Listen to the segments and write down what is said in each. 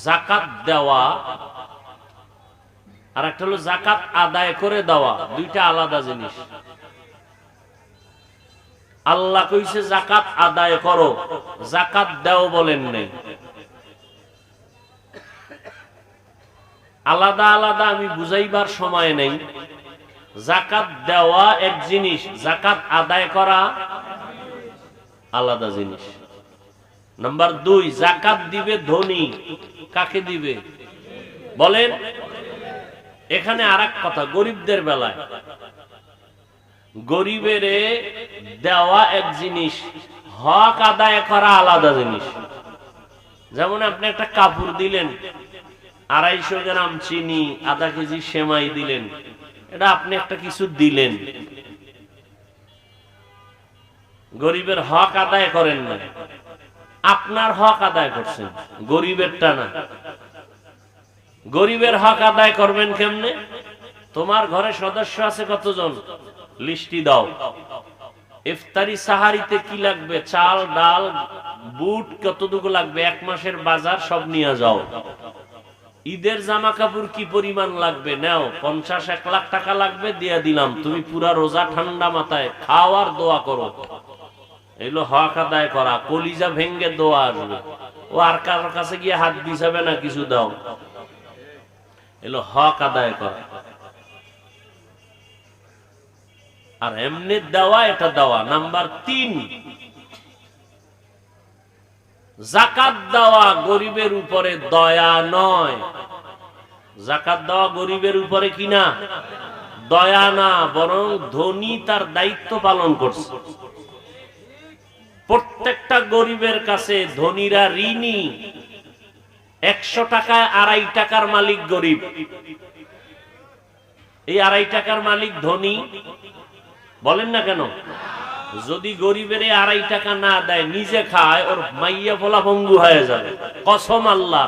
যাকাত দেওয়া আর একটা হলো যাকাত আদায় করে দেওয়া, দুইটা আলাদা জিনিস। আল্লাহ কইছে যাকাত আদায় করো, যাকাত দাও বলেন নাই। আলাদা আলাদা আমি বুঝাইবার সময় নেই। যাকাত দেওয়া এক জিনিস, যাকাত আদায় করা আলাদা জিনিস। নাম্বার 2, যাকাত দিবে ধনী। কাকে দিবে বলেন? এখানে আরেক কথা, গরিবদের বেলায় গরিবের দেওয়া এক জিনিস, হক আদায় করা আলাদা জিনিস। যেমন আপনি একটা কাপড় দিলেন, 250 গ্রাম চিনি, আধা কেজি সেমাই দিলেন, এটা আপনি একটা কিছু দিলেন, গরিবের হক আদায় করেন না, আপনার হক আদায় করছেন, গরিবেরটা না। গরিবের হক আদায় করবেন কেমনে? তোমার ঘরে সদস্য আছে কতজন, লিস্টি দাও। ইফতারি সাহারিতে কি লাগবে, চাল ডাল বুট কতটুকু লাগবে, 1 মাসের বাজার সব নিয়ে যাও। ঈদের জামা কাপড় কি পরিমাণ লাগবে নাও, 50-1 লাখ টাকা লাগবে, দিয়ে দিলাম, তুমি পুরা রোজা ঠান্ডা মাথায় খাও আর দোয়া করো। এগুলো হক আদায় করা। কলিজা ভেঙ্গে দোয়া আসবে, ও আর কারোর কাছে গিয়ে হাত বিছাবে না, কিছু দাও। এগুলো হক আদায় করা। আর এমনি দেওয়া, এটা দেওয়া। নাম্বার 3, যাকাত দেওয়া গরিবের উপরে দয়া নয়। যাকাত দেওয়া গরিবের উপরে কি না, দয়া না, বরং ধনী তার দায়িত্ব পালন করছে। প্রত্যেকটা গরিবের কাছে ধনীরা ঋণী। 100 টাকায় 2.5 টাকার মালিক গরিব, এই 2.5 টাকার মালিক ধনী। বলেন না কেন? যদি গরিবের 2.5 টাকা না দেয়, নিজে খায়, ওর মাইয়া ফোলা ভঙ্গু হয়ে যাবে, কসম আল্লাহ,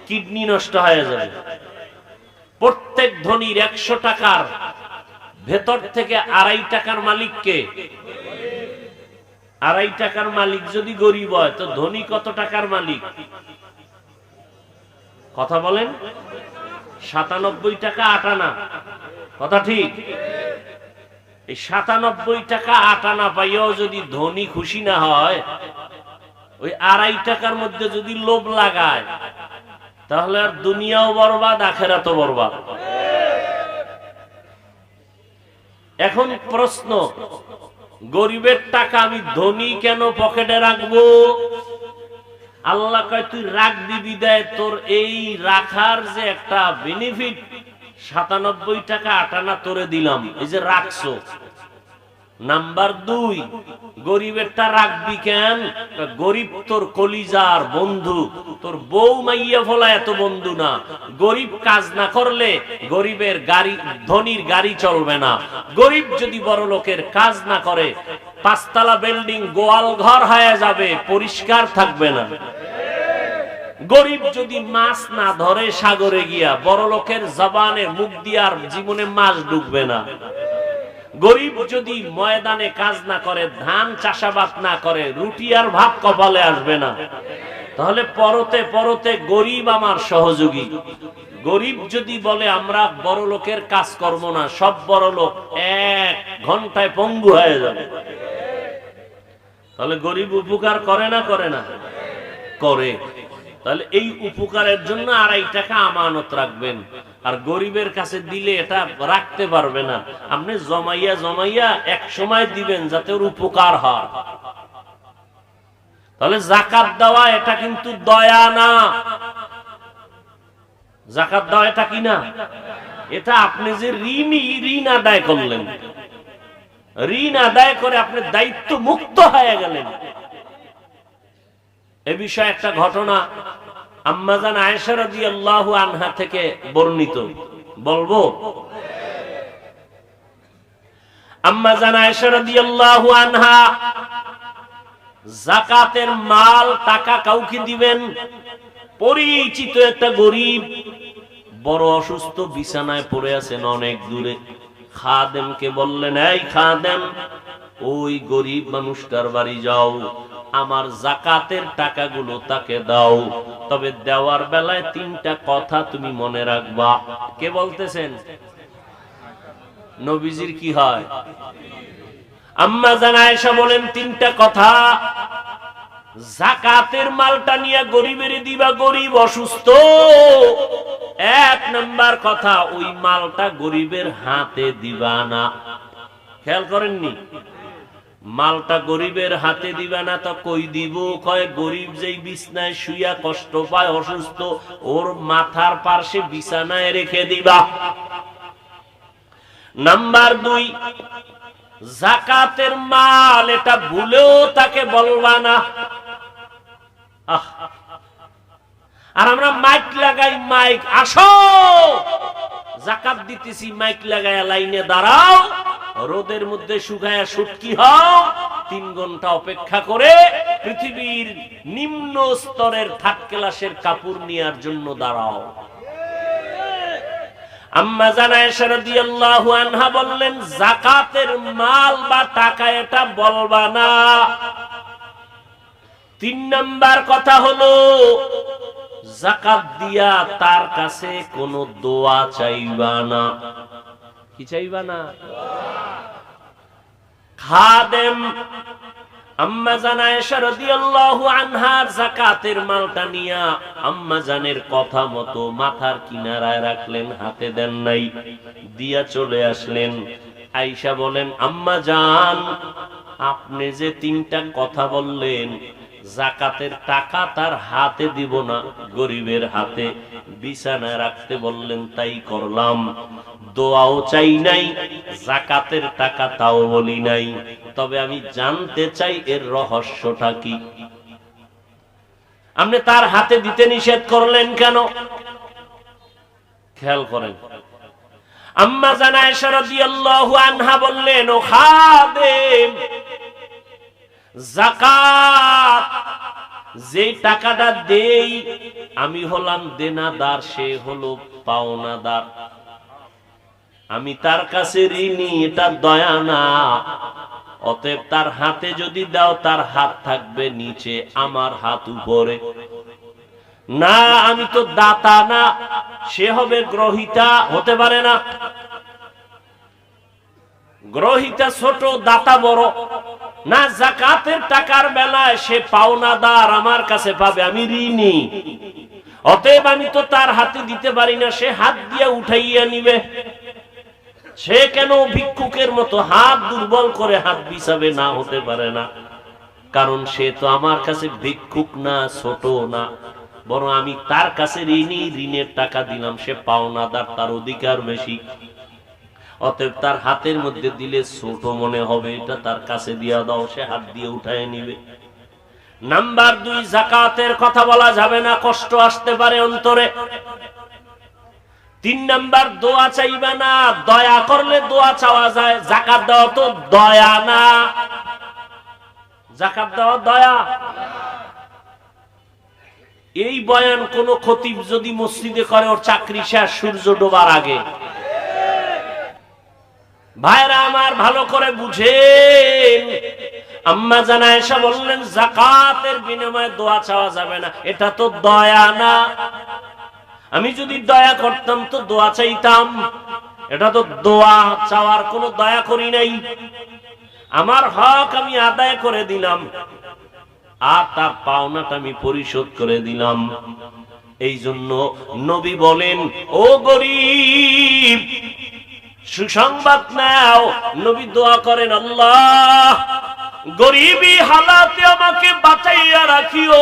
কিডনি নষ্ট হয়ে যাবে। প্রত্যেক ধনীর 100 টাকার ভেতর থেকে 2.5 টাকার মালিককে, 2.5 টাকার মালিক যদি গরিব হয়, তো ধনী কত টাকার মালিক? কথা বলেন। 97 টাকা 8 আনা, কথা ঠিক? এই 97 টাকা 8 আনা পাইয়াও যদি ধনী খুশি না হয়, ওই 2.5 টাকার মধ্যে যদি লোভ লাগায়, তাহলে আর দুনিয়াও বরবাদ, আখিরাতও বরবাদ। এখন প্রশ্ন, গরিবের টাকা আমি ধনী কেন পকেটে রাখবো? আল্লাহ কয় তুই রাখবি বিদায় তোর এই রাখার যে একটা বেনিফিট, 97 টাকা 8 আনা তোরে দিলাম, এই যে রাখছো। নাম্বার 2, গরিবেরটা রাখবি কেন? গরিব তোর কলিজার বন্ধু, তোর বউ মাইয়া ফলা এত বন্ধু না। গরিব কাজ না করলে গরিবের গাড়ি, ধনীর গাড়ি চলবে না। গরিব যদি বড় লোকের কাজ না করে, 5 তলা বিল্ডিং গোয়াল ঘর হয়ে যাবে, পরিষ্কার থাকবে না। গরিব যদি মাছ না ধরে সাগরে গিয়া, বড় লোকের জবানে মুখ দিয়ার জীবনে মাছ ঢুকবে না। গরিব যদি ময়দানে কাজ না করে, ধান চাষাবাদ না করে, রুটি আর ভাত কপালে আসবে না। তাহলে পরতে পরতে গরিব আমার সহযোগী। গরিব যদি বলে আমরা বড় লোকের কাজ করব না, সব বড় লোক 1 ঘন্টায় পঙ্গু হয়ে যাবে। তাহলে গরিব উপকার করে না, করে না? করে। তাহলে এই উপকারের জন্য 2.5 টাকা আমানত রাখবেন। আর গরিবের কাছে দিলে এটা রাখতে পারবে না, আপনি জমাইয়া জমাইয়া এক সময় দিবেন যাতে ওর উপকার হয়। তাহলে যাকাত দেওয়া এটা কিন্তু দয়া না। যাকাত দেওয়া এটা কি না? এটা আপনি যে ঋণ আদায় করলেন, ঋণ আদায় করে আপনি দায়িত্ব মুক্ত হয়ে গেলেন। এ বিষয়ে একটা ঘটনা আম্মাজান আয়েশা রাদিয়াল্লাহু আনহা থেকে বর্ণিত, বলবো? আম্মাজান আয়েশা রাদিয়াল্লাহু আনহা যাকাতের মাল টাকা কাউকে দিবেন, পরিচিত একটা গরিব বড় অসুস্থ, বিছানায় পড়ে আছেন অনেক দূরে। খাদেমকে বললেন, এই খাদেম, ওই গরিব মানুষটার বাড়ি যাও, আমার জাকাতের টাকাগুলো তাকে দাও। তবে দেওয়ার বেলায় 3টা কথা তুমি মনে রাখবা। কে বলতেছেন? নবীজির কি হয়? আম্মা জান আয়েশা বলেন 3টা কথা। জাকাতের মালটা নিয়ে গরিবের দিবা, গরিব অসুস্থ। 1 নাম্বার কথা, ওই মালটা গরিবের হাতে দিবা না। খেয়াল করেননি? মালটা গরিবের হাতে দিবা না তো কই দিব? কয় গরিব যেই বিছনায় শুইয়া কষ্ট পায়, অসুস্থ, ওর মাথার পাশে বিছানায় রেখে দিবা। নাম্বার 2, জাকাতের মাল এটা ভুলেও তাকে বলবা না। আর আমরা মাইক লাগাই, মাইক আসো জাকাত দিতেছি, মাইক লাগায় লাইনে দাঁড়াও, রোদের মধ্যে শুকায়া শুটকি হও, 3 ঘন্টা অপেক্ষা করে পৃথিবীর নিম্ন স্তরের 3rd ক্লাসের কাপড় নেয়ার জন্য দাঁড়াও। আম্মা জান আয়েশা রাদিয়াল্লাহু আনহা বললেন, যাকাতের মাল বা টাকা এটা বলবা না। 3 নাম্বার কথা হলো, যাকাত দিয়া তার কাছে কোনো দোয়া চাইবা না। কি চাইবা না? খাদেম আম্মা জান আয়েশা রাদিয়াল্লাহু আনহা যাকাতের মালটা নিয়া আম্মা জানের কথা মতো মাথার কিনারায় রাখলেন, হাতে দেন নাই, দিয়া চলে আসলেন। আয়েশা বলেন, আম্মা জান আপনি যে 3টা কথা বললেন, যাকাতের টাকা তার হাতে দিব না, গরিবের হাতে বিছানায় রাখতে বললেন, তাই করলাম। দোয়াও চাই নাই, যাকাতের টাকা তাও বলি নাই। তবে আমি জানতে চাই এর রহস্যটা কি? আপনি তার হাতে দিতে নিষেধ করলেন কেন? খেয়াল করেন। আম্মা জান আয়েশা রাদিয়াল্লাহু আনহা বললেন, ও খাদেম, যাকাত যে টাকাটা দেই আমি হলাম দেনাদার, সে হলো পাওনাদার। আমি তার কাছে ঋণী, এটা দয়া না। অতএব তার হাতে যদি দাও, তার হাত থাকবে নিচে, আমার হাত উপরে। না, আমি তো দাতা না, সে হবে গ্রহিতা। হতে পারে না? গ্রহিতা ছোট, দাতা বড় না। যাকাতের টাকার বেলায় সে পাওনাদার, আমার কাছে পাবে, আমি ঋণী। অতএব আমি তো তার হাতে দিতে পারি না, সে হাত দিয়ে উঠাইয়া নিবে। সে কেন ভিক্ষুকের মতো হাত দুর্বল করে হাত বিছাবে? না, হতে পারে না। কারণ সে তো আমার কাছে ভিক্ষুক না, ছোট না, বরং আমি তার কাছে ঋণী, ঋণের টাকা দিলাম, সে পাওনাদার, তার অধিকার বেশি। অতএব তার হাতের মধ্যে দিলে ছোট মনে হবে, এটা তার কাছে দিয়া দাও, সে হাত দিয়ে উঠায় নিবে। নাম্বার 2, যাকাতের কথা বলা যাবে না, কষ্ট আসতে পারে অন্তরে। 3 নাম্বার, দোয়া চাইবা না। দয়া করলে দোয়া চাওয়া যায়, যাকাত দেওয়া তো দয়া না। যাকাত দেওয়া দয়া। এই বয়ান কোন খতিব যদি মসজিদে করে, ওর চাকরি শেষ সূর্য ডোবার আগে। ভাইরা আমার, ভালো করে বুঝেন। আম্মা জান আয়েশা বললেন, যাকাতের বিনিময়ে দোয়া চাওয়া যাবে না, এটা তো দয়া না। আমি যদি দয়া করতাম তো দোয়া চাইতাম, এটা তো দোয়া চাওয়ার কোনো দয়া করি নাই। আমার হক আমি আদায় করে দিলাম, আর তার পাওনাটা আমি পরিশোধ করে দিলাম। এই জন্য নবী বলেন, ও গরিব সুসংবাদ নাও। নবী দোয়া করেন, আল্লাহ গরিবী হালাতে আমাকে বাঁচাইয়া রাখিও,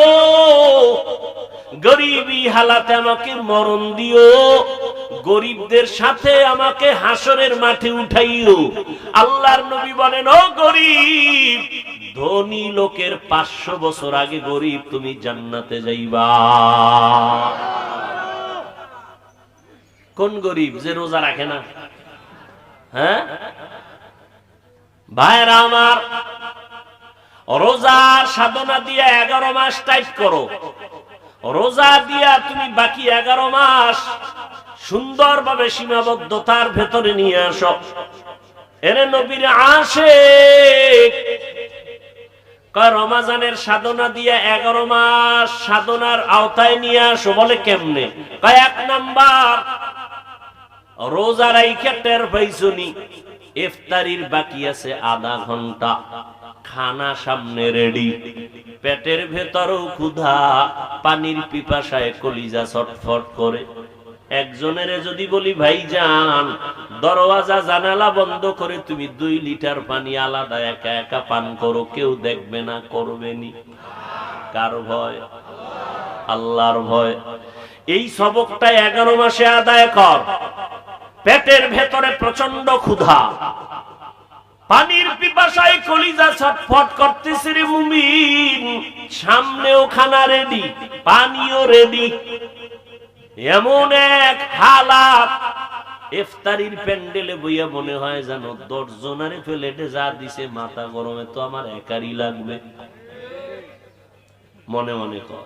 গরিবী হালাতে আমাকে মরণ দিও, গরিবদের সাথে আমাকে হাসরের মাঠে উঠাইও। আল্লাহর নবী বলেন, ও গরিব, ধনী লোকের 500 বছর আগে গরিব তুমি জান্নাতে যাইবা। কোন গরিব? যে রোজা রাখে না। হ্যাঁ ভাইরা আমার, রোজার সাধনা দিয়ে 11 মাস টাইট করো। রোজা দিয়া তুমি বাকি 11 মাস সুন্দরভাবে সীমাবদ্ধতার ভেতরে নিয়ে আসো। এরে নবীর আশিক, রমাজানের সাধনা দিয়ে 11 মাস সাধনার আওতায় নিয়ে আসো। বলে কেমনে? এক নাম্বার, রোজা রাইখা টের পাইছনি ইফতারির বাকি আছে আধা ঘন্টা, খানা সামনে রেডি, পেটের ভেতরও ক্ষুধা, পানির পিপাসায় কলিজা ছটফট করে। একজনের যদি বলি ভাইজান দরওয়াজা জানালা বন্ধ করে তুমি 2 লিটার পানি আলাদা একা একা পান করো, কেউ দেখবে না, করবেনি। কার ভয়? আল্লাহর ভয়। এই সবকটা 11 মাসে আদায় কর। পেটের ভেতরে প্রচন্ড ক্ষুধা, পানির পিপাসায় কলিজা ছটফট করতেছে রে মুমিন, সামনেও খানা রেডি, পানিও রেডি। এমন এক হালাত, ইফতারির প্যান্ডেলে বইয়া মনে হয় যেন 10 জনারে প্লেটে যা দিছে মাথা গরমে তো আমার একারই লাগবে। মনে মনে কর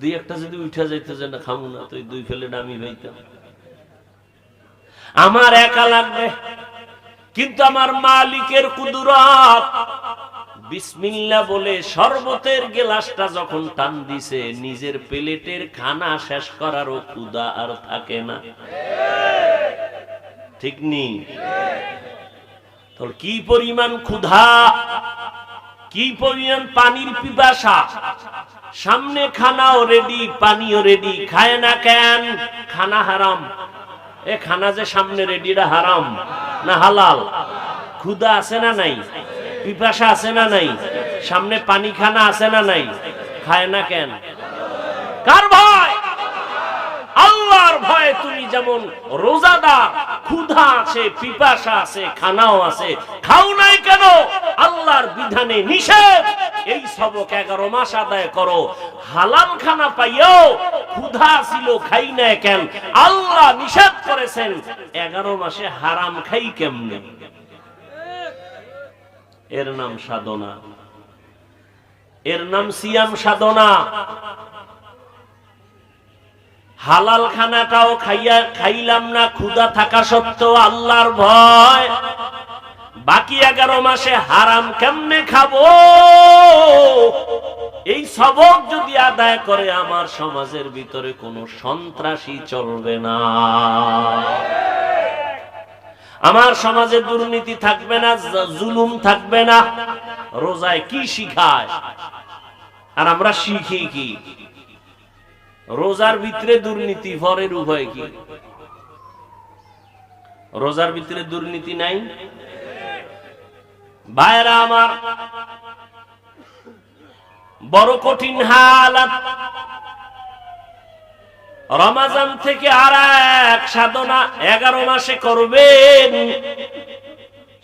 2-1টা যদি উঠা যাইতে যে না খামু না, তো 2 প্লেট আমি ভাইতাম, আমার একা লাগবে। কিন্তু আমার মালিকের কুদরত, বিসমিল্লাহ বলে শরবতের গ্লাসটা যখন টান দিছে, নিজের প্লেটের খানা শেষ করারও ক্ষুধা আর থাকে না। ঠিক নি? তোর কি পরিমাণ ক্ষুধা, কি পরিমাণ পানির পিপাসা, সামনে খানাও রেডি, পানিও রেডি, খায় না কেন? খানা হারাম। এ খানা যে সামনে রেডি, এটা হারাম না হালাল? ক্ষুধা আছে না নাই? পিপাসা আছে না নাই? সামনে পানি খানা আছে না নাই? খায় না কেন? কার ভয়? আল্লাহর ভয়ে। তুমি যেমন রোজাদার, ক্ষুধা আছে, পিপাসা আছে, খানাও আছে, খাও নাই কেন? আল্লাহর বিধানে নিষেধ। এই সবক 11 মাস আদায় করো। হালাল খানা পাইও ক্ষুধা ছিল, খাই না কেন? আল্লাহ নিষেধ করেছেন। 11 মাসে হারাম খাই কেমনে? এর নাম সাধনা, এর নাম সিয়াম সাধনা। হালাল খানাটাও খাইলাম না ক্ষুধা থাকা সত্ত্বেও আল্লাহর ভয়। বাকি 11 মাসে হারাম কেমনে খাবো? এই সবক যদি আদায় করে আমার সমাজের ভিতরে কোনো সন্ত্রাসী চলবে না, আমার সমাজে দুর্নীতি থাকবে না, জুলুম থাকবে না। রোজায় কি শিখায় আর আমরা শিখি কি? রোজার ভিতরে দুর্নীতি, ফরের উভয় কি? রোজার ভিতরে দুর্নীতি নাই? ভাইরা আমার, বড় কঠিন হালাত। রমজান থেকে আর এক সাধনা 11 মাসে করবেন,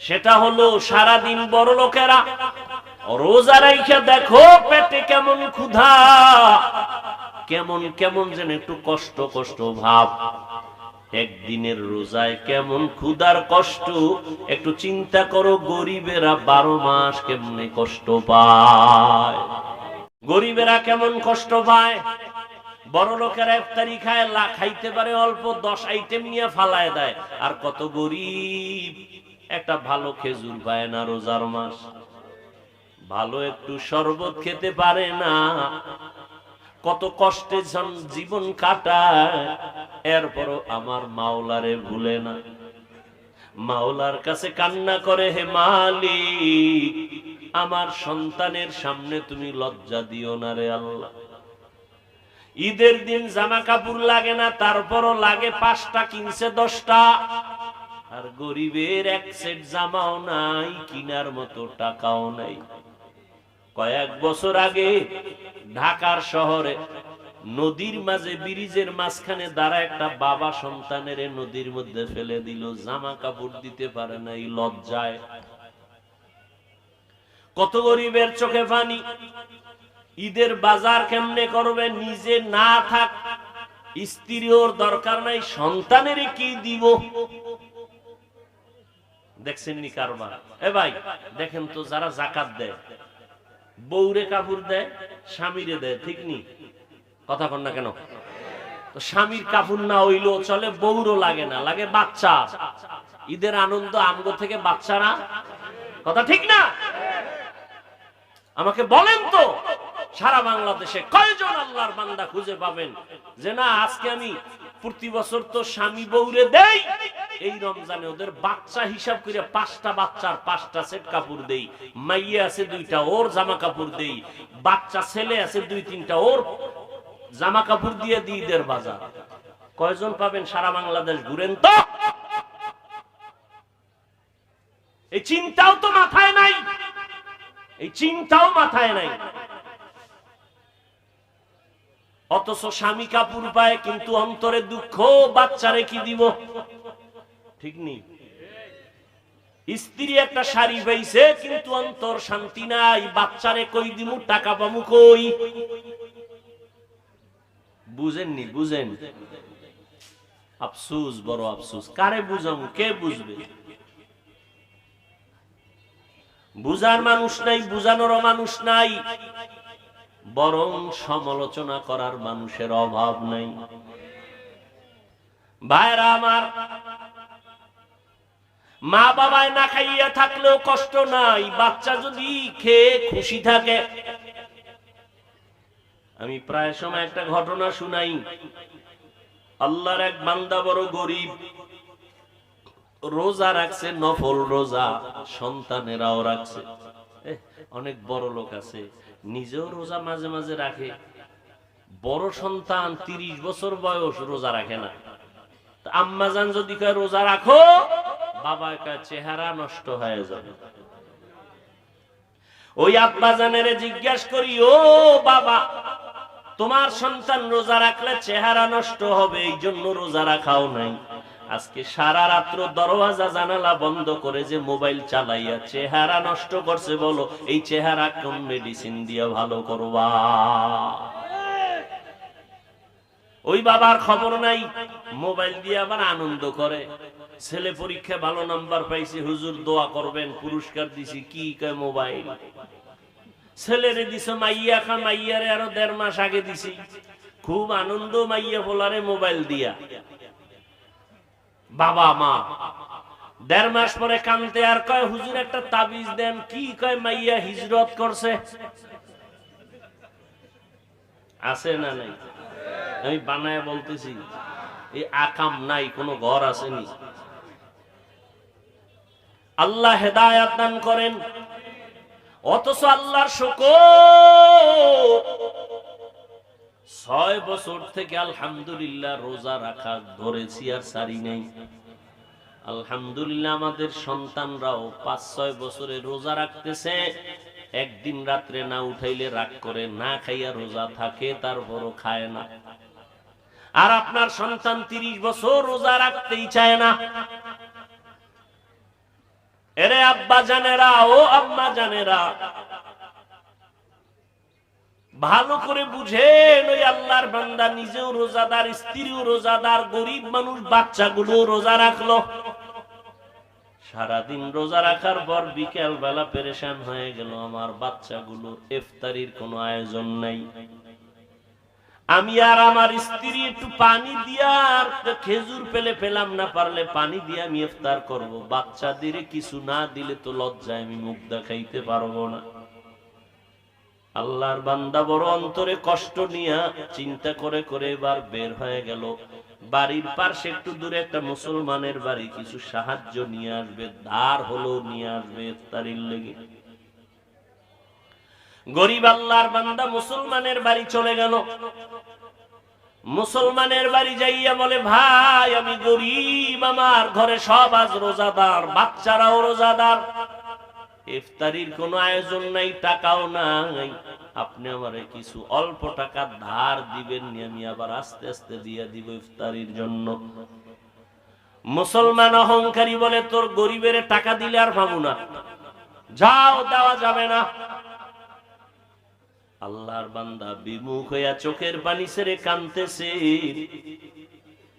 সেটা হলো সারাদিন বড় লোকেরা রোজা রাইখা দেখো পেটে কেমন ক্ষুধা, কেমন কেমন যেন একটু কষ্ট কষ্ট ভাব। একদিনের রোজায় কেমন ক্ষুধার কষ্ট একটু চিন্তা করো। গরিবেরা 12 মাস কেমনে কষ্ট পায়, গরিবেরা কেমন কষ্ট পায়। বড় লোকেরা ইফতারি খায়, খাইতে পারে অল্প, 10 আইটেম নিয়ে ফালায় দেয়। আর কত গরিব একটা ভালো খেজুর পায় না রোজার মাস, ভালো একটু শরবত খেতে পারে না, কত কষ্টে জীবন কাটায়। এরপরও আমার মাওলারে ভুলে না, মাওলার কাছে কান্না করে, হে মালিক আমার সন্তানের সামনে তুমি লজ্জা দিও না রে আল্লাহ। ঈদের দিন জামা কাপড় লাগে না, তারপরও লাগে 5টা, কিনছে 10টা। আর গরিবের এক সেট জামাও নাই, কিনার মতো টাকাও নাই। কয়েক বছর আগে ঢাকার শহরে নদীর মাঝে, ব্রিজের মাঝখানে দাঁড়া একটা বাবা সন্তানের নদীর মধ্যে ফেলে দিল, জামা কাপড় দিতে পারে না এই লজ্জায়। কত গরিবের চোখে পানি। ঈদের বাজার কেমনে করবে? নিজে না থাক, স্ত্রীর দরকার নাই, সন্তানের কি দিব? দেখছেন নি কারবার? এ ভাই দেখেন তো, যারা যাকাত দেয় বউরে কাপড় দেয়, স্বামীরে দেয়, ঠিক নি? কথা কন না কেন? তো স্বামীর কাপড় না হইলেও চলে, বউরও লাগে না, লাগে বাচ্চা। ঈদের আনন্দ আমগো থেকে বাচ্চারা, কথা ঠিক না? আমাকে বলেন তো সারা বাংলাদেশে কয়জন আল্লাহর বান্দা খুঁজে পাবেন যে না আজকে আমি প্রতি বছর তো স্বামী বউরে দেই, এই রমজানে ওদের বাচ্চা হিসাব করে 5টা বাচ্চার 5টা সেট কাপড় দেই, মাইয়া আছে 2টা ওর জামা কাপড় দেই, বাচ্চা ছেলে আছে 2-3টা ওর জামা কাপড় দিয়ে দিই ঈদের বাজার। কয়জন পাবেন সারা বাংলাদেশ ঘুরেন তো। এই চিন্তাও তো মাথায় নাই, এই চিন্তাও মাথায় নাই। অথচ স্বামী কাপড় পায় কিন্তু অন্তরে দুঃখ, বাচ্চারে কি দিব, ঠিক নেই। স্ত্রী একটা শাড়ি পাইছে কিন্তু অন্তর শান্তি নাই, বাচ্চারে কই দিমু, টাকা পামু কই। বুঝেননি? বুঝেন? আফসোস, বড় আফসোস। কারে বুঝামু, কে বুঝবে? বুঝার মানুষ নাই, বুঝানোর মানুষ নাই, বরং সমালোচনা করার মানুষের অভাব নাই। ভাইরা আমার, মা বাবায় না খাইয়া থাকলেও কষ্ট নাই, বাচ্চা যদি খেয়ে খুশি থাকে। আমি প্রায় সময় একটা ঘটনা শুনাই। আল্লাহর এক বান্দা বড় গরিব, রোজা রাখছে, নফল রোজা, সন্তানেরাও রাখছে। অনেক বড় লোক আছে নিজেও রোজা মাঝে মাঝে রাখে, বড় সন্তান 30 বছর বয়স রোজা রাখে না। আম্মা জান যদি কয় রোজা রাখো, বাবা কয় চেহারা নষ্ট হয়ে যাবে। ওই আব্বা জানের জিজ্ঞাসা করি, ও বাবা, তোমার সন্তান রোজা রাখলে চেহারা নষ্ট হবে, এই জন্য রোজা রাখাও নাই। আজকে সারা রাত্র দরওয়াজা জানালা বন্ধ করে যে মোবাইল চালাইয়া চেহারা নষ্ট করছে, বলো এই চেহারা কোন মেডিসিন দিয়ে ভালো করবা? ওই বাবার খবর নাই, মোবাইল দিয়ে আবার আনন্দ করে। ছেলে পরীক্ষা ভালো নাম্বার পাইছে, হুজুর দোয়া করবেন, পুরস্কার দিছি। কি কয় মোবাইল? ছেলেরে দিছে মাইয়া খা, মাইয়ারে আরো 1.5 মাস আগে দিছি। খুব আনন্দ মাইয়া বলারে মোবাইল দিয়া। বাবা মা 1.5 মাস পরে কানতে আর কয় হুজুর একটা তাবিজ দেন। কি কয়? মাইয়া হিজরত করছে। আছে না নাই? আমি বানায় বলতেছি, এই আকাম নাই, কোন ঘর আসেনি। আল্লাহ হেদায়াত দান করেন। অথচ আল্লাহর শুকর, 6 বছর থেকে আলহামদুলিল্লাহ রোজা রাখা ধরেছি আর সারি নেই। আলহামদুলিল্লাহ আমাদের সন্তানরাও 5-6 বছরে রোজা রাখতেছে। একদিন রাত্রে না উঠাইলে রাগ করে, না খাইয়া রোজা থাকে, তারপরও খায় না। আর আপনার সন্তান 30 বছর রোজা রাখতেই চায় না। এরে আব্বা জানেরা, ও আম্মা জানেরা, ভালো করে বুঝেন, ওই আল্লাহর বান্দা নিজেও রোজাদার, স্ত্রীও রোজাদার, গরিব মানুষ বাচ্চাগুলো রোজা রাখলো। সারাদিন রোজা রাখার পর বিকেল বেলা পেরেশান হয়ে গেল, আমার বাচ্চাগুলো ইফতারির কোনো আয়োজন নাই। আমি আর আমার স্ত্রী একটু পানি দিয়া, আর খেজুর পেলে পেলাম, না পারলে পানি দিয়ে আমি ইফতার করব। বাচ্চাদের কিছু না দিলে তো লজ্জায় আমি মুখ দেখাইতে পারবো না। আল্লাহর বান্দা বড় অন্তরে কষ্ট নিয়া চিন্তা করে করে এবার বের হয়ে গেল। বাড়ির পাশে একটু দূরে একটা মুসলমানের বাড়ি, কিছু সাহায্য নিয়ে আসবে, ধার হলো নিয়ে আসবে ইফতারির লেগে। গরিব আল্লাহর বান্দা মুসলমানের বাড়ি চলে গেল। মুসলমানের বাড়ি যাইয়া বলে, ভাই আমি গরিব, আমার ঘরে সব আজ রোজাদার, বাচ্চারাও রোজাদার, ইফতারির কোনো আয়োজন নাই, টাকাও নাই, আপনি আমারে কিছু অল্প টাকা ধার দিবেন, আমি আবার আস্তে আস্তে দিয়ে দিব ইফতারির জন্য। মুসলমান অহংকারী বলে, তোর গরিবের টাকা দিলে আর পাবো না, যাও, দেওয়া যাবে না। আল্লাহর বান্দা বিমুখ হইয়া চোখের পানি ছেড়ে কাঁদতেছে।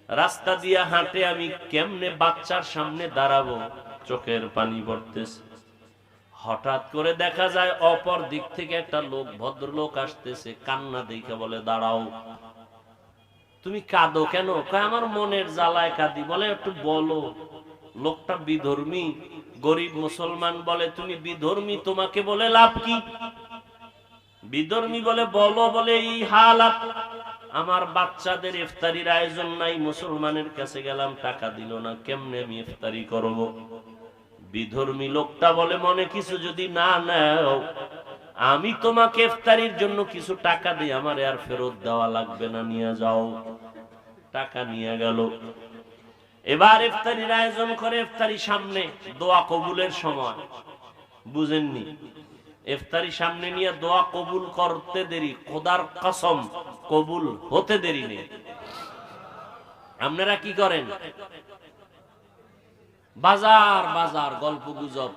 রাস্তা দিয়া হাঁটে, আমি কেমনে বাচ্চার সামনে দাঁড়াবো, চোখের পানি পড়তেছে। হঠাৎ করে দেখা যায় অপর দিক থেকে একটা লোক, ভদ্রলোক আসতেছে, কান্না দেখে বলে, দাঁড়াও, তুমি কাঁদো কেন? কয় আমার মনের জ্বালায় কাঁদি। বলে একটু বলো। লোকটা বিধর্মী, গরিব মুসলমান বলে, তুমি বিধর্মী, তোমাকে বলে লাভ কি? বিধর্মী বলে বলো, বলে এই হালাত, আমার বাচ্চাদের ইফতারির আয়োজন নাই, মুসলমানের কাছে গেলাম টাকা দিল না, কেমনে আমি ইফতারি করব? বিধর্মী লোকটা বলে মনে কিছু যদি না নাও, আমি তোমাকে ইফতারির জন্য কিছু টাকা দিই, আমার আর ফেরত দেওয়া লাগবে না, নিয়ে যাও। টাকা নিয়ে গেল। এবার ইফতারির আয়োজন করে, ইফতারি সামনে, দোয়া কবুলের সময়, বুঝেননি? ইফতারি সামনে নিয়ে দোয়া কবুল করতে দেরি, খোদার কসম কবুল হতে দেরি নেই। আপনারা কি করেন? বাজার বাজার গল্প গুজব,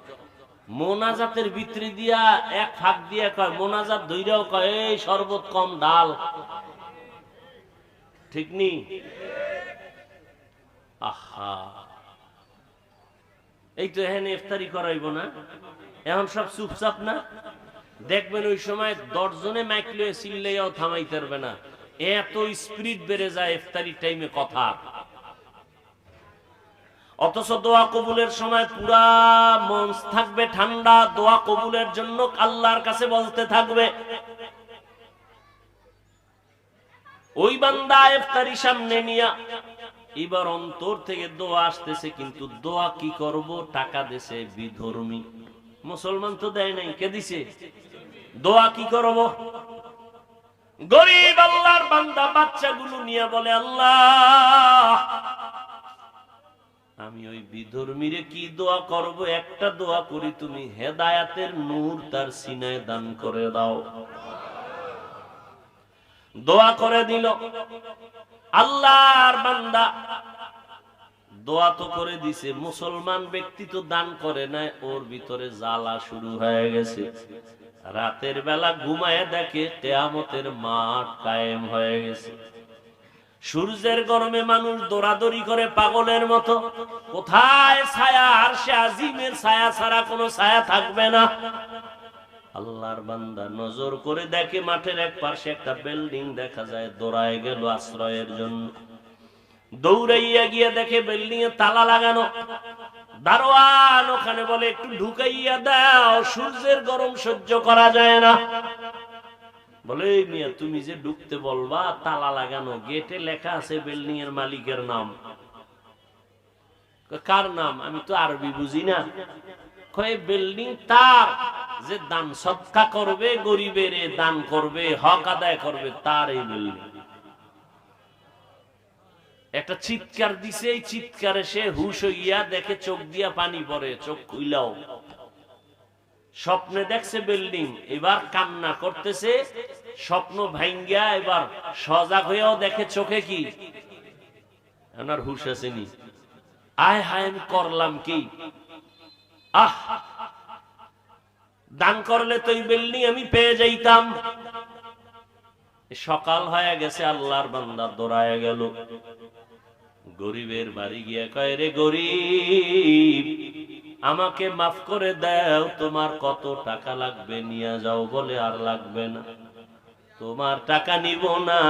মোনাজাতের ভিতরে দিয়া এক ফাঁক দিয়া কয়, মোনাজাত ধইরাও কয় এই শরবত কম ডাল, ঠিক নি? আহা, এই তো এখানে ইফতারি করাইব না, এখন সব চুপচাপ না? দেখবেন ওই সময় 10 জনে মাইক লয়ে চিল্লাইয়াও থামাইতে পারবে না, এত স্পিরিট বেড়ে যায় ইফতারি টাইমে কথা। অথচ দোয়া কবুলের সময় পুরা মঞ্চ থাকবে ঠান্ডা, দোয়া কবুলের জন্য আল্লাহর কাছে বলতে থাকবে। ওই বান্দা ইফতারি সামনে নিয়া এবার অন্তর থেকে দোয়া আসতেছে, কিন্তু দোয়া কি করব? টাকা দিছে বিধর্মী, মুসলমান তো দেয় নাই, কে দিছে? দোয়া কি করব? গরিব আল্লাহর বান্দা বাচ্চাগুলো নিয়ে বলে, আল্লাহ আমি ওই বিধর্মীরে কি দোয়া করব? একটা দোয়া করি, তুমি হেদায়াতের নূর তার সিনায় দান করে দাও। দোয়া করে দিল। আল্লাহর বান্দা দোয়া তো করে দিছে, মুসলমান ব্যক্তি তো দান করে না, ওর ভিতরে জ্বালা শুরু হয়ে গেছে। রাতের বেলা ঘুমায় দেখে কিয়ামতের মাঠ কায়েম হয়ে গেছে। সূর্যের গরমে মানুষ দৌড়াদৌড়ি করে পাগলের মতো, কোথায় ছায়া? আরশে আজিমের ছায়া ছাড়া কোনো ছায়া থাকবে না। আল্লাহর বান্দা নজর করে দেখে মাঠের এক পাশে একটা বিল্ডিং দেখা যায়, দৌড়ায় গেল আশ্রয়ের জন্য। দৌড়াইয়া গিয়ে দেখে বিল্ডিং এ তালা লাগানো। দারোয়ান ওখানে বলে, একটু ঢুকাইয়া দাও, সূর্যের গরম সহ্য করা যায় না। বলে, এই মিয়া তুমি যে ঢুকতে বলবা, তালা লাগানো, গেটে লেখা আছে বিল্ডিং এর মালিকের নাম। কার নাম? আমি তো আরবি বুঝি না। কয় বিল্ডিং তার, যে দান সদকা করবে, গরিবের দান করবে, হক আদায় করবে, তার এই বিল্ডিং। একটা চিৎকার দিছে, এই চিৎকারে সে হুশ হইয়া দেখে চোখ দিয়া পানি পড়ে, চোখ খুইলাও। স্বপ্নে দেখছে বিল্ডিং, এবার কান্না করতেছে, স্বপ্ন ভাঙ্গিয়া এবার সজাগ হইয়াও দেখে চোখে কি, আমার হুশ আসেনি। আয় হায়, আমি করলাম কি? আহ, দান করলে তো এই বিল্ডিং আমি পেয়ে যাইতাম। সকাল হয়ে গেছে, আল্লাহর বান্দা দৌড়ায় গেল গরিবের বাড়ি গিয়া কয়, রে গরিব, আমাকে মাফ করে দাও, তোমার কত টাকা লাগবে নিয়ে যাও। বলে, আর লাগবে না, তোমার টাকা নিব না।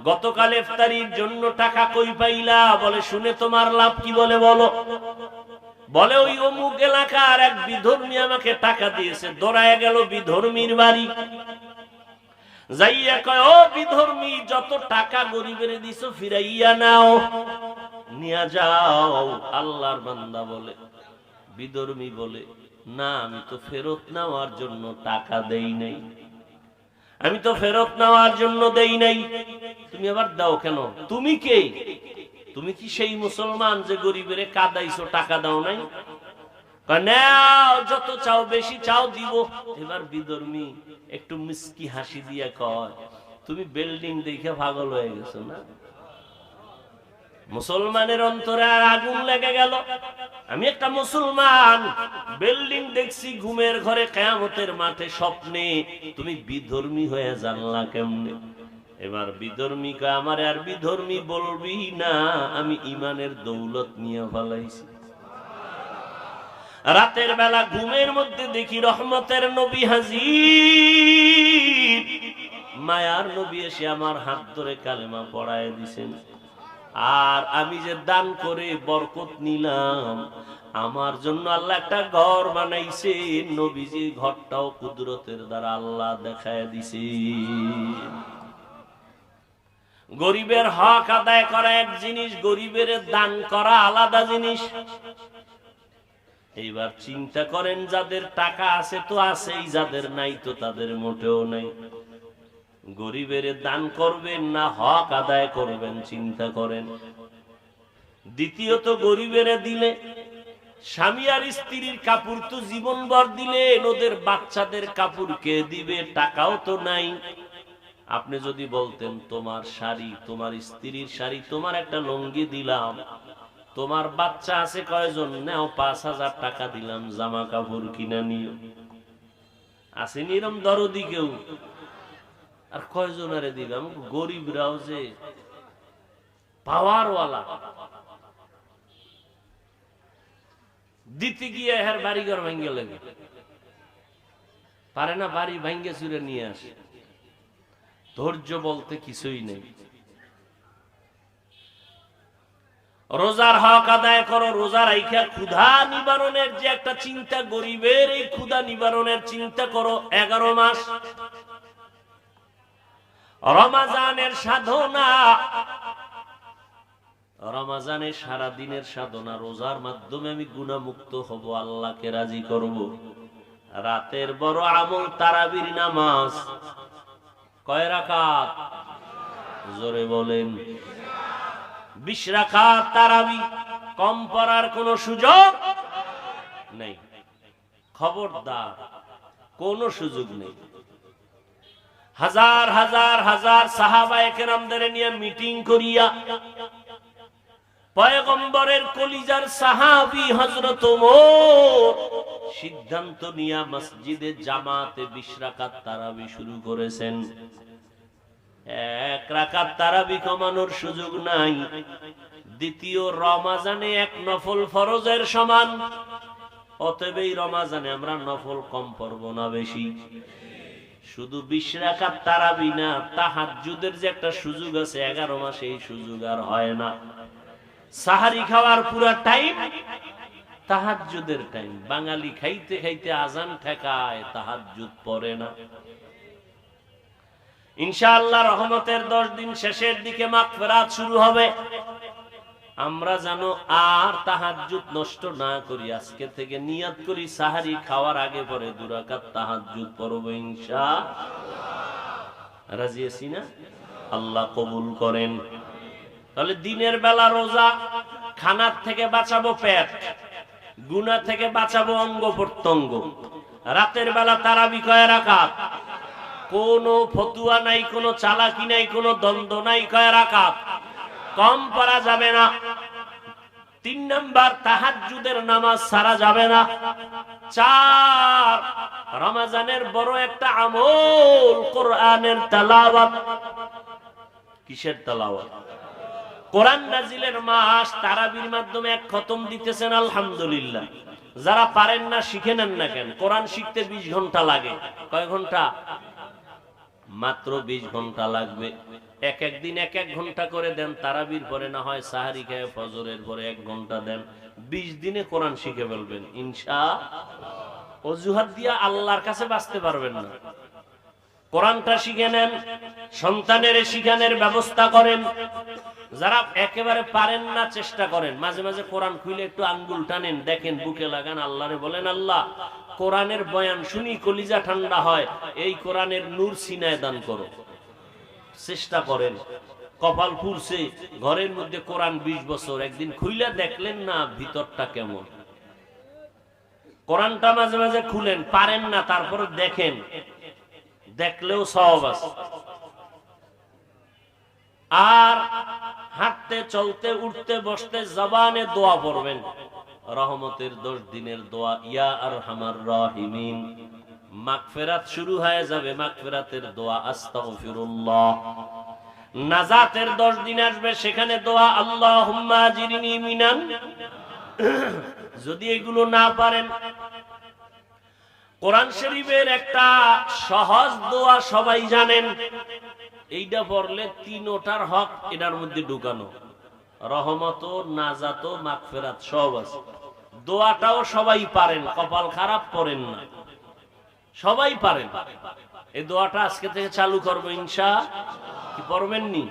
গতকাল ইফতারির জন্য টাকা কই পাইলা? বলে, শুনে তোমার লাভ কি? বলে, বলো। বলে, ওই অমুক এলাকার এক বিধর্মী আমাকে টাকা দিয়েছে। দৌড়ায় গেল বিধর্মীর বাড়ি, যাইয়া কয়, ও বিধর্মী, যত টাকা গরিবের দিছো ফিরাইয়া নাও, নিয়ে যাও। আল্লাহর বান্দা বলে, বিধর্মী বলে, না, আমি তো ফেরত নেওয়ার জন্য টাকা দেই নাই, আমি তো ফেরত নেওয়ার জন্য দেই নাই। তুমি আবার দাও কেন? তুমি কে? তুমি কি সেই মুসলমান যে গরিবের কাদাইছো, টাকা দাও নাই? নাও, যত চাও, বেশি চাও, দিব। এবার বিধর্মী একটু মিষ্টি হাসি দিয়া কয়, তুমি বিল্ডিং দেখে পাগল হয়ে গেছো না? মুসলমানের অন্তরে আর আগুন লেগে গেল। আমি একটা মুসলমান, বিল্ডিং দেখছি ঘুমের ঘরে, কিয়ামতের মাঠে স্বপ্নে, তুমি বিধর্মী হয়ে জানলা কেমনে? এবার বিধর্মী কয়, আমার আর বিধর্মী বলবি না, আমি ইমানের দৌলত নিয়ে ফেলাইছি। রাতের বেলা ঘুমের মধ্যে দেখি রহমতের নবী হাজির, মায়ার নবী এসে আমার হাত ধরে কালেমা পড়ায় দিছেন। আর আমি যে দান করে বরকত নিলাম, আমার জন্য আল্লাহ একটা ঘর বানাইছে, নবীজি ঘরটাও কুদরতের দ্বারা আল্লাহ দেখায় দিছে। গরিবের হক আদায় করা এক জিনিস, গরিবের দান করা আলাদা জিনিস। এইবার চিন্তা করেন, যাদের টাকা আছে তো আছেই, যাদের নাই তো তাদের মোটেও নাই। গরিবের দান করবেন না হক আদায় করবেন, চিন্তা করেন। দ্বিতীয়ত, গরিবের দিলে স্বামী আর স্ত্রীর কাপড় তো জীবনভর দিলেন, ওদের বাচ্চাদের কাপড় কে দিবে? টাকাও তো নাই। আপনি যদি বলতেন তোমার শাড়ি, তোমার স্ত্রীর শাড়ি, তোমার একটা লুঙ্গি দিলাম, তোমার বাচ্চা আছে কয়জন, নাও 5,000 টাকা দিলাম, জামা কাপড় কিনা নিও। আসেনি এরম দরদি কেউ? আর কয়জনারে দিলাম? গরিবরাও যে পাওয়ারওয়ালা, দিতে গিয়ে হের বাড়িঘর ভেঙে লাগে পারে না, বাড়ি ভেঙে চুরে নিয়ে আসে। ধৈর্য বলতে কিছুই নেই। রোজার হক আদায় করো, রোজা রাইখা ক্ষুধা নিবারণের যে একটা চিন্তা, গরিবের এই ক্ষুধা নিবারণের চিন্তা করো। 11 মাস রমাজানের সাধনা, রমাজানের সারা দিনের সাধনা, রোজার মাধ্যমে আমি গুনাহমুক্ত হব, আল্লাহকে রাজি করব। রাতের বড় আমল তারাবির নামাজ। কয় রাকাত? জোরে বলেন। 20 রাকাত তারাবি। কম পড়ার কোন সুযোগ নেই, খবরদার, কোন সুযোগ নেই। হাজার হাজার হাজার সাহাবায়ে কেরামদের নিয়ে মিটিং করিয়া পয়গম্বরের কলিজার সাহাবী হযরত ওমর সিদ্ধান্ত নিয়া মসজিদে জামাতে 20 রাকাত তারাবি শুরু করেছেন। 1 রাকাত তারাবি কমানোর সুযোগ নাই। দ্বিতীয়, রমাজানে 1 নফল ফরজের সমান। অতএব এই রমাজানে আমরা নফল কম পড়ব না বেশি। শুধু 20 রাকাত তারাবি না, তাহাজ্জুদের যে একটা সুযোগ আছে 11 মাসে, এই সুযোগ আর হয় না। সাহারি খাওয়ার পুরা টাইম তাহাজ্জুদের টাইম। বাঙালি খাইতে খাইতে আজান ঠেকায়, তাহাজ্জুদ পড়ে না। ইনশাআল্লাহ রহমতের 10 দিন শেষের দিকে মাগফিরাত শুরু হবে। আমরা জানো আর তাহাজ্জুদ নষ্ট না করি, আজকে থেকে নিয়ত করি সাহারি খাওয়ার আগে পরে 2 রাকাত তাহাজ্জুদ পড়ব ইনশাআল্লাহ। রাজি আছি না? আল্লাহ কবুল করেন। তাহলে দিনের বেলা রোজা, খানার থেকে বাঁচাবো পেট, গুনাহ থেকে বাঁচাবো অঙ্গ প্রত্যঙ্গ। রাতের বেলা তারাবি কয় রাকাত? কোনো ফতুয়া নাই, কোনো চালাকি নাই, কোনো দ্বন্দ্ব নাই, কয় রাকাত? কম পড়া যাবে না। 3 নাম্বার, তাহাজ্জুদের নামাজ ছাড়া যাবে না। 4, রমজানের বড় একটা আমল কোরআনের তেলাওয়াত। কিসের তেলাওয়াত? কোরআন নাজিলের মাস, তারাবির মাধ্যমে 1 খতম দিতেছেন, আলহামদুলিল্লাহ। যারা পারেন না শিখে নেন না কেন? কোরআন শিখতে 20 ঘন্টা লাগে। কয় ঘন্টা? মাত্র 20 ঘন্টা লাগবে। এক দিন 1 ঘন্টা করে দেন, তারাবির পরে না হয় সাহারি খেয়ে ফজরের পরে 1 ঘন্টা দেন। 20 দিনে কোরআন শিখে ফেলবেন ইনশাআল্লাহ। অজুহাত দিয়া আল্লাহর কাছে বাঁচতে পারবেন না। কোরআনটা শিখে নেন, সন্তানের শিখানোর ব্যবস্থা করেন। যারা একেবারে পারেন না চেষ্টা করেন, মাঝে মাঝে কোরআন খুলে একটু আঙ্গুল টানেন, দেখেন, বুকে লাগান, আল্লাহরে বলেন, আল্লাহ কোরআনের বয়ান শুনি কলিজা ঠান্ডা হয়, এই কোরআনের নূর সিনায় দান করো। চেষ্টা করেন। কপাল পুরছে, ঘরের মধ্যে কোরআন 20 বছর, একদিন খুইলা দেখলেন না ভিতরটা কেমন। কোরআনটা মাঝে মাঝে খুলেন, পারেন না তারপরে দেখেন, দেখলেও সওয়াব আছে। আর হাঁটতে চলতে উঠতে বসতে জবানে দোয়া পড়বেন। রহমতের 10 দিনের দোয়া, ইয়া আরহামার রাহিমিন। মাগফিরাত শুরু হয়ে যাবে, মাগফিরাতের দোয়া, আস্তাগফিরুল্লাহ। নাজাতের 10 দিন আসবে, সেখানে দোয়া, আল্লাহুম্মা আজিরনি মিনান। যদি এগুলো না পারেন, কোরআন শরীফের একটা সহজ দোয়া সবাই জানেন, এইটা পড়লে 3টার হক এটার মধ্যে ঢুকানো। রহমত, নাজাত, মাগফিরাত সব আছে। দোয়াটাও সবাই পারেন, কপাল খারাপ পড়েন না, সবাই পারেন। এই দোয়াটা আজকে থেকে চালু করবো ইনশাআল্লাহ। কি পড়বেন নি?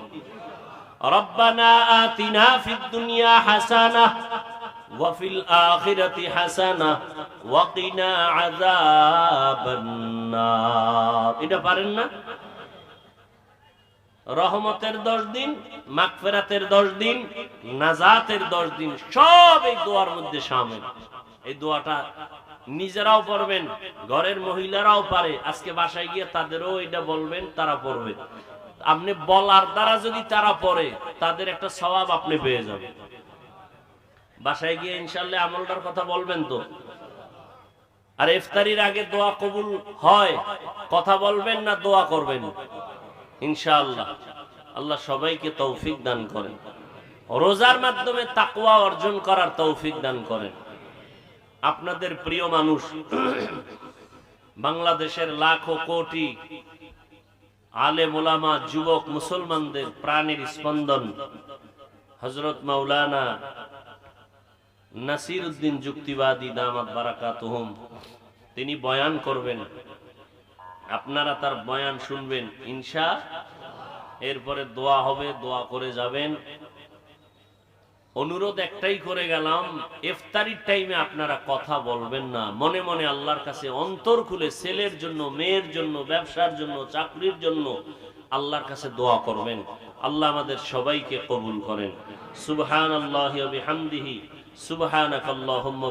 রব্বানা আতিনা ফিদ দুনিয়া হাসানাহ ওয়া ফিল আখিরাতি হাসানাহ ওয়া কিনা আযাবান নার। এটা পারেন না? রহমতের 10 দিন, মাগফিরাতের 10 দিন, নাজাতের 10 দিন সব এই দোয়ার মধ্যে শামিল। এই দোয়াটা নিজেরাও পড়বেন, ঘরের মহিলারাও পারে। আজকে বাসায় গিয়ে তাদেরও এটা বলবেন, তারা পড়বে। আপনি বলার দ্বারা যদি তারা পড়ে, তাদের একটা সওয়াব আপনি পেয়ে যাবেন। বাসায় গিয়ে ইনশাআল্লাহ আমলটার কথা বলবেন তো। আর ইফতারির আগে দোয়া কবুল হয়, কথা বলবেন না দোয়া করবেন ইনশাআল্লাহ। আল্লাহ সবাইকে তৌফিক দান করেন, রোজার মাধ্যমে তাকওয়া অর্জন করার তৌফিক দান করেন। আপনাদের প্রিয় মানুষ, বাংলাদেশের লাখো কোটি আলেম ওলামা, যুবক মুসলমানদের প্রাণের স্পন্দন হযরত মাওলানা নাসির উদ্দিন যুক্তিবাদী দামাত বারাকাতুহুম, তিনি বয়ান করবেন। আপনারা তার বয়ান শুনবেন ইনশাআল্লাহ। এরপরে দোয়া হবে, দোয়া করে যাবেন। অনুরোধ একটাই করে গেলাম, ইফতারির টাইমে আপনারা কথা বলবেন না, মনে মনে আল্লাহর কাছে অন্তর খুলে ছেলের জন্য, মেয়ের জন্য, ব্যবসার জন্য, চাকরির জন্য আল্লাহর কাছে দোয়া করবেন। আল্লাহ আমাদের সবাইকে কবুল করেন। সুবহানাল্লাহি ওয়া বিহামদিহি, সুবহানাকাল্লাহুম্মা